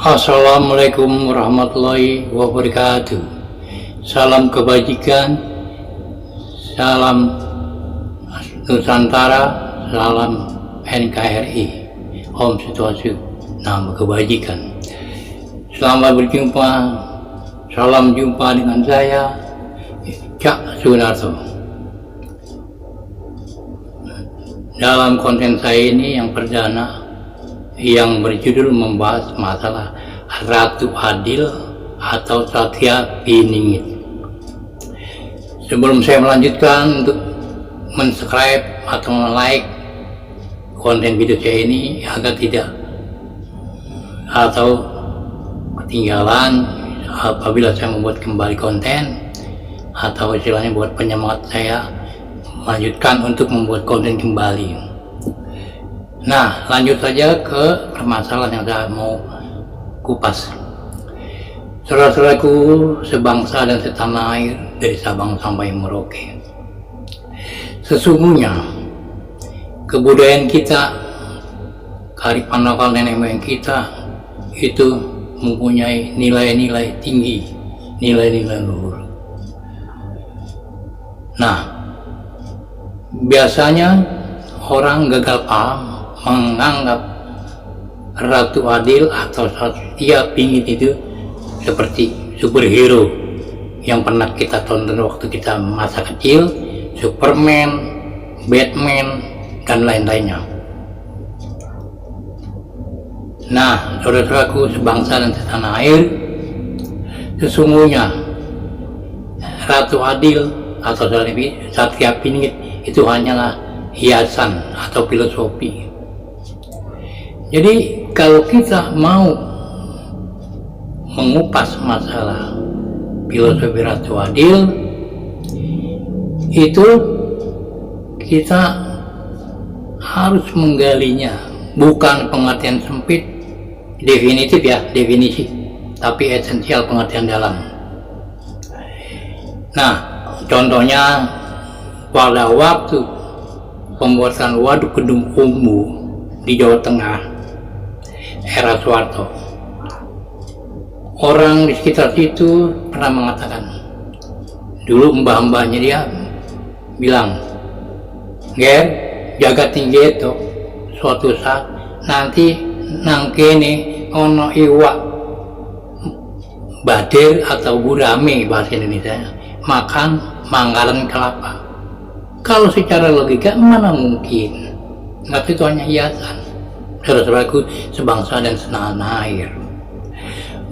Assalamualaikum warahmatullahi wabarakatuh. Salam kebajikan, salam Nusantara, salam NKRI. Om Swastiastu, nama kebajikan. Selamat berjumpa, salam jumpa dengan saya, Cak Sunarto. Dalam konten saya ini yang perdana, yang berjudul membahas masalah Ratu Adil atau Satya Piningit. Sebelum saya melanjutkan untuk subscribe atau like konten video saya ini agar tidak atau ketinggalan apabila saya membuat kembali konten, atau istilahnya buat penyemangat saya melanjutkan untuk membuat konten kembali. Nah, lanjut saja ke permasalahan yang saya mau kupas. Saudara-saudaraku sebangsa dan setanah air dari Sabang sampai Merauke, sesungguhnya kebudayaan kita, kearifan lokal nenek moyang kita itu mempunyai nilai-nilai tinggi, nilai-nilai luhur. Nah, biasanya orang gagal paham menganggap Ratu Adil atau Satya Piningit itu seperti superhero yang pernah kita tonton waktu kita masa kecil, Superman, Batman, dan lain-lainnya. Nah, saudara-saudaraku sebangsa dan setanah air, sesungguhnya Ratu Adil atau Satya Piningit itu hanyalah hiasan atau filosofi. Jadi kalau kita mau mengupas masalah filosofi Ratu Adil, itu kita harus menggalinya, bukan pengertian sempit definitif ya, definisi, tapi esensial pengertian dalam. Nah, contohnya pada waktu pembuatan waduk Kedung Umbu di Jawa Tengah era Soeharto, orang di sekitar situ pernah mengatakan, dulu mbah-mbahnya dia bilang, "Ger, jaga tinggi itu, suatu saat nanti nang kene ono iwak badir atau gurame bahasa Indonesia, makan manggalan kelapa." Kalau secara logika mana mungkin? Nggak, itu hanya hiasan. Saudara-saudaraku sebangsa dan setanah air,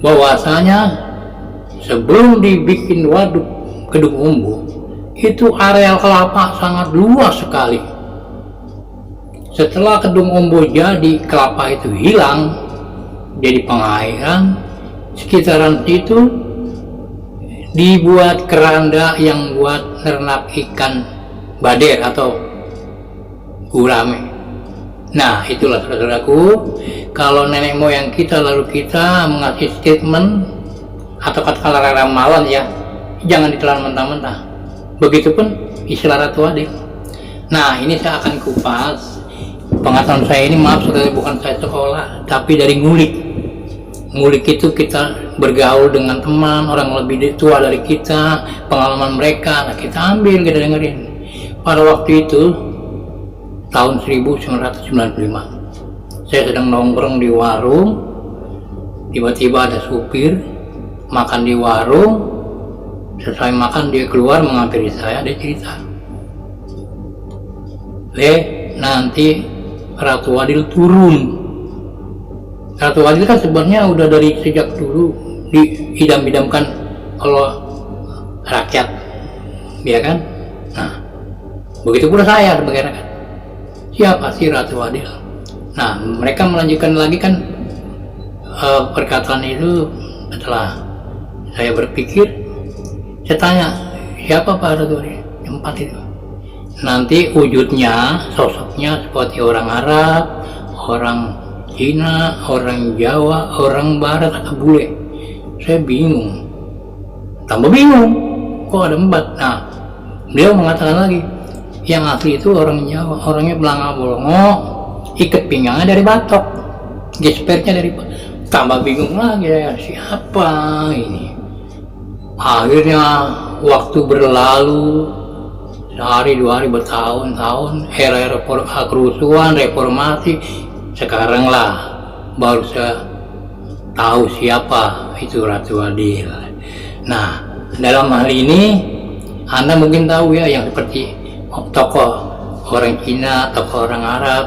bahwasanya sebelum dibikin waduk Kedung Umbu itu areal kelapa sangat luas sekali. Setelah Kedung Umbu jadi, kelapa itu hilang, jadi pengairan, sekitaran itu dibuat keranda yang buat ternak ikan badir atau gurame. Nah, itulah saudaraku, kalau nenek moyang kita lalu kita mengasih statement atau kata-kata ramalan ya, jangan ditelan mentah-mentah. Begitupun istilah Ratu Adil. Nah, ini saya akan kupas pengetahuan saya ini, maaf saudara, bukan saya sekolah, tapi dari ngulik. Ngulik itu kita bergaul dengan teman, orang lebih tua dari kita, pengalaman mereka, nah kita ambil, kita dengerin. Pada waktu itu tahun 1995, saya sedang nongkrong di warung, tiba-tiba ada supir makan di warung, selesai makan dia keluar menghampiri saya, dia cerita, nanti Ratu Adil turun. Ratu Adil kan sebenarnya udah dari sejak dulu diidam-idamkan kalau rakyat, ya kan? Nah, begitu pula saya sebagai rakyat. Siapa sih Ratu Adil? Nah, mereka melanjutkan lagi kan perkataan itu. Setelah saya berpikir, saya tanya, siapa Pak Ratu Adil? Yang empat itu. Nanti wujudnya, sosoknya seperti orang Arab, orang Cina, orang Jawa, orang Barat, atau bule. Saya bingung, tambah bingung, kok ada empat. Nah, beliau mengatakan lagi, yang asli itu orang Jawa, orangnya belanga bolongo, ikat pinggangnya dari batok, gespernya dari tambah bingung lagi ya, siapa ini. Akhirnya waktu berlalu, sehari dua hari bertahun-tahun, era-era kerusuhan, reformasi, sekarang lah baru saya tahu siapa itu Ratu Adil. Nah, dalam hal ini Anda mungkin tahu ya, yang seperti tokoh orang Cina, tokoh orang Arab,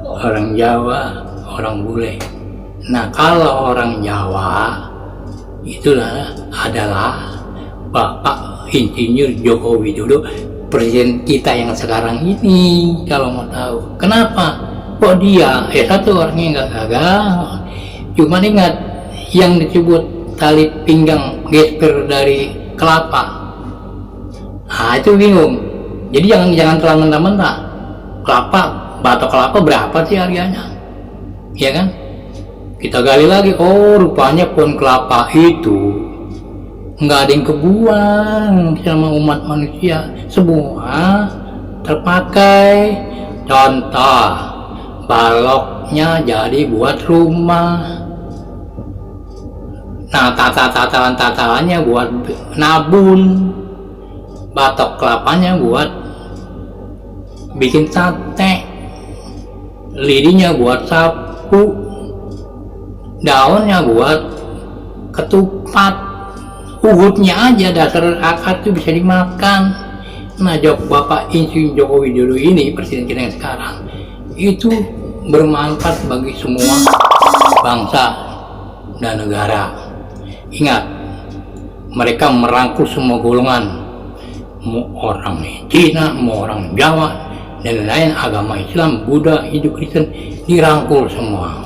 orang Jawa, orang Bule. Nah, kalau orang Jawa itulah adalah Bapak Insinyur Joko Widodo, presiden kita yang sekarang ini. Kalau mau tahu kenapa kok dia satu orangnya nggak gagal, cuma ingat yang disebut tali pinggang gesper dari kelapa. Nah, itu bingung. Jadi jangan telan mentah-mentah. Kelapa, batok kelapa berapa sih harganya? Ya kan? Kita gali lagi, oh rupanya pohon kelapa itu nggak ada yang kebuang sama umat manusia, semua terpakai. Contoh, baloknya jadi buat rumah. Nah, tataannya buat nabun, batok kelapanya buat bikin sate, lidinya buat sapu, daunnya buat ketupat, uhutnya aja dasar akar itu bisa dimakan. Nah, Bapak Insinyur Joko Widodo ini, presiden kita yang sekarang, itu bermanfaat bagi semua bangsa dan negara. Ingat, mereka merangkul semua golongan, mau orang Cina, mau orang Jawa, dan lain agama Islam, Buddha, Hindu, Kristen, dirangkul semua.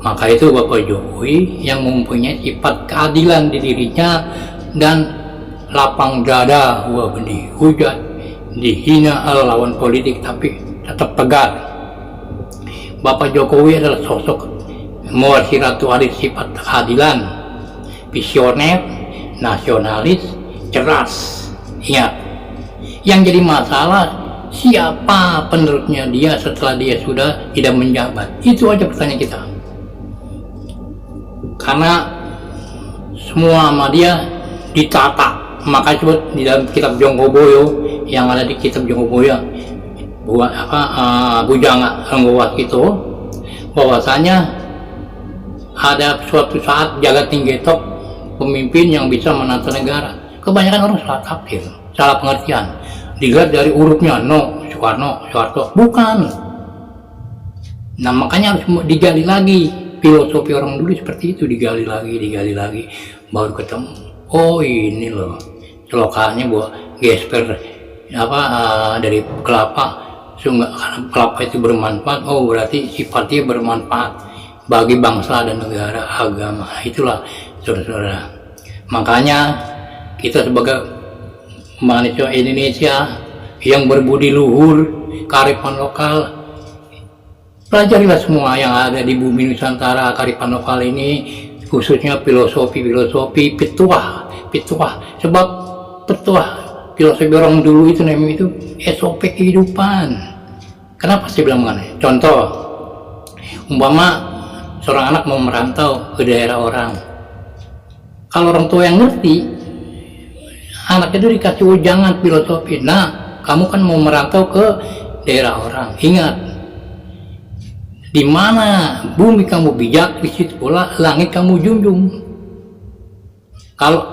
Maka itu Bapak Jokowi yang mempunyai sifat keadilan di dirinya dan lapang dada, benih hujat, dihina lawan politik tapi tetap tegar. Bapak Jokowi adalah sosok mewarisi Ratu Adil, sifat keadilan, visioner, nasionalis, cerdas. Ingat, yang jadi masalah siapa penerusnya dia setelah dia sudah tidak menjabat. Itu aja pertanyaan kita. Karena semua sama dia ditata. Maka disebut di dalam kitab Jonggoboyo, yang ada di kitab Jonggoboyo, Bujanga Anggowas itu, bahwasanya ada suatu saat jagat tinggetok pemimpin yang bisa menata negara. Kebanyakan orang salah tafsir, salah pengertian, dilihat dari hurufnya, Soeharto, bukan. Nah, makanya harus digali lagi, filosofi orang dulu seperti itu, digali lagi, baru ketemu. Oh, ini loh celokanya buat gesper dari kelapa. Karena kelapa itu bermanfaat, oh berarti sifatnya bermanfaat bagi bangsa dan negara, agama. Itulah saudara-saudara. Makanya kita sebagai manusia Indonesia yang berbudi luhur, kearifan lokal, pelajarilah semua yang ada di bumi Nusantara, kearifan lokal ini, khususnya filosofi petuah. Sebab petuah filosofi orang dulu itu namanya itu SOP kehidupan. Kenapa saya bilang mengenai? Contoh, umpama seorang anak mau merantau ke daerah orang, kalau orang tua yang ngerti, anak itu dikasih ujangan filosofi. Nah, kamu kan mau merantau ke daerah orang. Ingat, di mana bumi kamu bijak, di situ pula langit kamu junjung. Kalau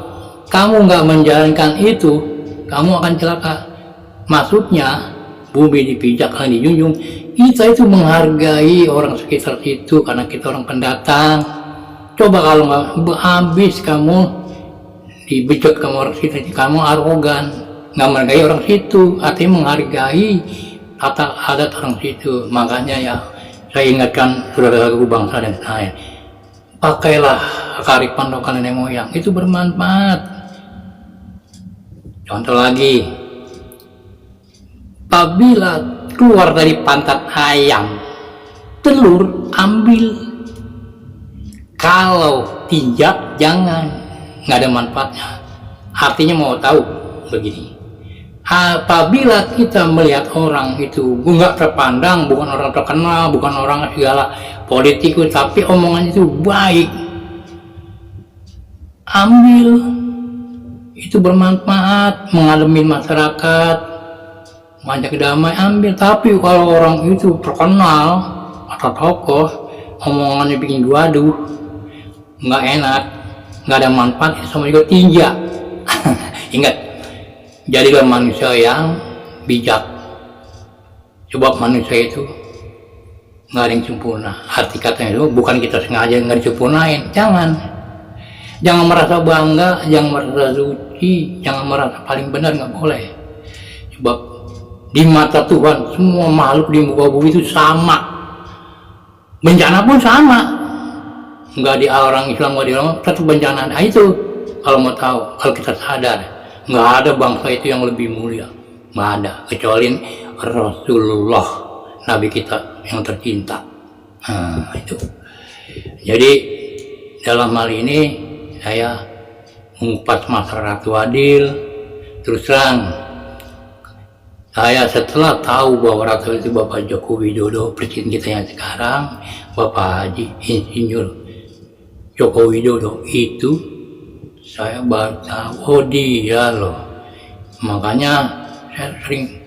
kamu nggak menjalankan itu, kamu akan celaka. Maksudnya, bumi dipijak, langit dijunjung. Kita itu menghargai orang sekitar situ karena kita orang pendatang. Coba kalau nggak habis kamu dibejek kamu orang situ, kamu arogan, nggak menghargai orang situ, artinya menghargai tata adat orang situ. Makanya ya saya ingatkan saudara-saudaraku bangsa dan lain, pakailah kearifan lokal nenek moyang, itu bermanfaat. Contoh lagi, apabila keluar dari pantat ayam, telur ambil. Kalau tinjak jangan, nggak ada manfaatnya. Artinya mau tahu begini, Apabila kita melihat orang itu nggak terpandang, bukan orang terkenal, bukan orang segala politikus, tapi omongannya itu baik, ambil, itu bermanfaat, mengalami masyarakat, mengajak damai, ambil. Tapi kalau orang itu terkenal atau tokoh, omongannya bikin gaduh, nggak enak, nggak ada manfaat, sama juga tinja. Ingat, jadilah manusia yang bijak. Sebab manusia itu nggak ada yang sempurna. Arti katanya itu bukan kita sengaja nggak disempurnain. Jangan merasa bangga, jangan merasa suci, jangan merasa paling benar, nggak boleh. Sebab di mata Tuhan semua makhluk di muka bumi itu sama. Bencana pun sama. Nggak di orang Islam, nggak di orang, tetap bencana. Nah itu kalau mau tahu, kalau kita sadar, nggak ada bangsa itu yang lebih mulia, nggak ada, kecuali Rasulullah, Nabi kita yang tercinta. Nah itu. Jadi dalam hal ini saya mengupas masyarakat adil. Terus terang, saya setelah tahu bahwa Rasul itu Bapak Joko Widodo, presiden kita yang sekarang, Bapak Haji Insinyur Joko Widodo, itu saya baru tahu, oh dia loh. Makanya saya sering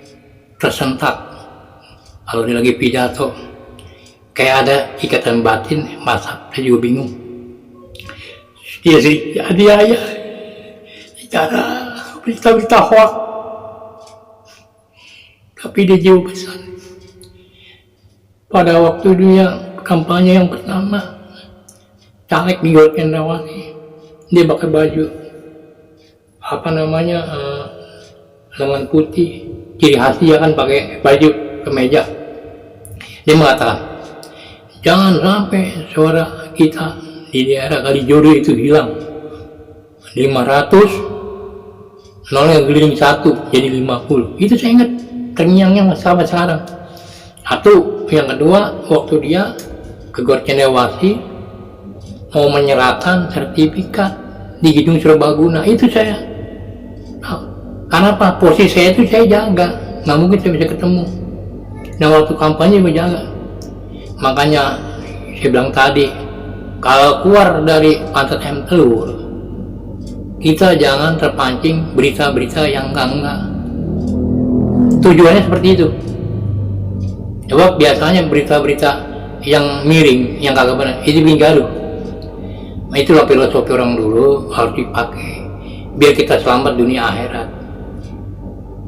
tersentak kalau dia lagi pidato, kayak ada ikatan batin, masa saya juga bingung. Dia sih jadi ayah bicara berita-berita hoax, tapi dia jauh besar. Pada waktu dia kampanye yang pertama, caleg di Cendrawasih, dia pakai baju lengan putih, ciri khas dia kan pakai baju kemeja. Dia mengatakan, jangan sampai suara kita di daerah Kalijodo itu hilang. 500 nolnya geliring 1 jadi 50. Itu saya ingat terngiang-ngiang sampai sekarang. Satu, yang kedua, waktu dia ke Gor Cendrawasih mau menyerahkan sertifikat di Gedung Serbaguna, itu saya karena apa, posisi saya itu saya jaga, nggak mungkin saya bisa ketemu. Nah waktu kampanye gue jaga, makanya saya bilang tadi, kalau keluar dari pantat ayam telur, kita jangan terpancing berita-berita yang enggak. Tujuannya seperti itu. Coba biasanya berita-berita yang miring, yang kagak benar, itu bikin gaduh. Nah itulah filosofi orang dulu, harus dipakai biar kita selamat dunia akhirat.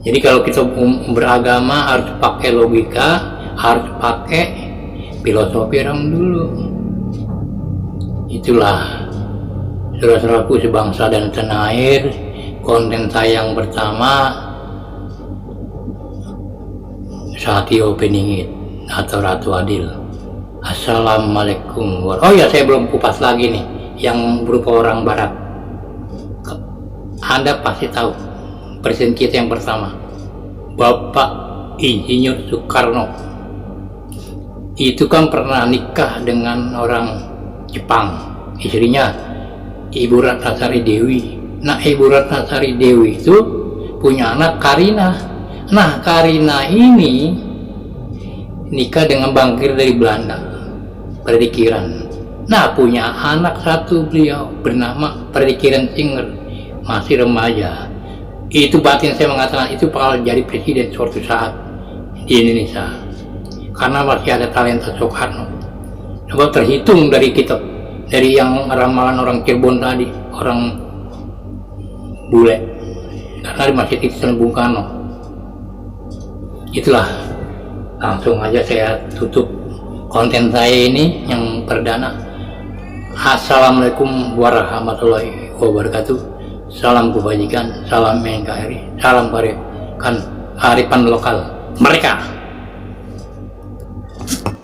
Jadi kalau kita beragama harus pakai logika, harus pakai filosofi orang dulu. Itulah saudara-saudaraku sebangsa dan tanah air, konten saya yang pertama, Sati Opening It atau Ratu Adil. Assalamualaikum warahmatullahi wabarakatuh. Oh ya, saya belum kupas lagi nih yang berupa orang barat. Anda pasti tahu presiden kita yang pertama, Bapak Insinyur Soekarno. Itu kan pernah nikah dengan orang Jepang, istrinya Ibu Ratnasari Dewi. Nah Ibu Ratnasari Dewi itu punya anak Karina. Nah Karina ini nikah dengan bangkir dari Belanda, Predikiran. Nah punya anak satu beliau bernama Predikiran Singer, masih remaja. Itu batin saya mengatakan itu bakal jadi presiden suatu saat di Indonesia, karena masih ada talenta Soekarno. Coba terhitung dari kita, dari yang ramalan orang Cirebon tadi, orang bule, karena masih titisan Bung Karno. Itulah, langsung aja saya tutup konten saya ini yang perdana. Assalamualaikum warahmatullahi wabarakatuh. Salam kebajikan, salam NKRI, salam kearifan lokal mereka.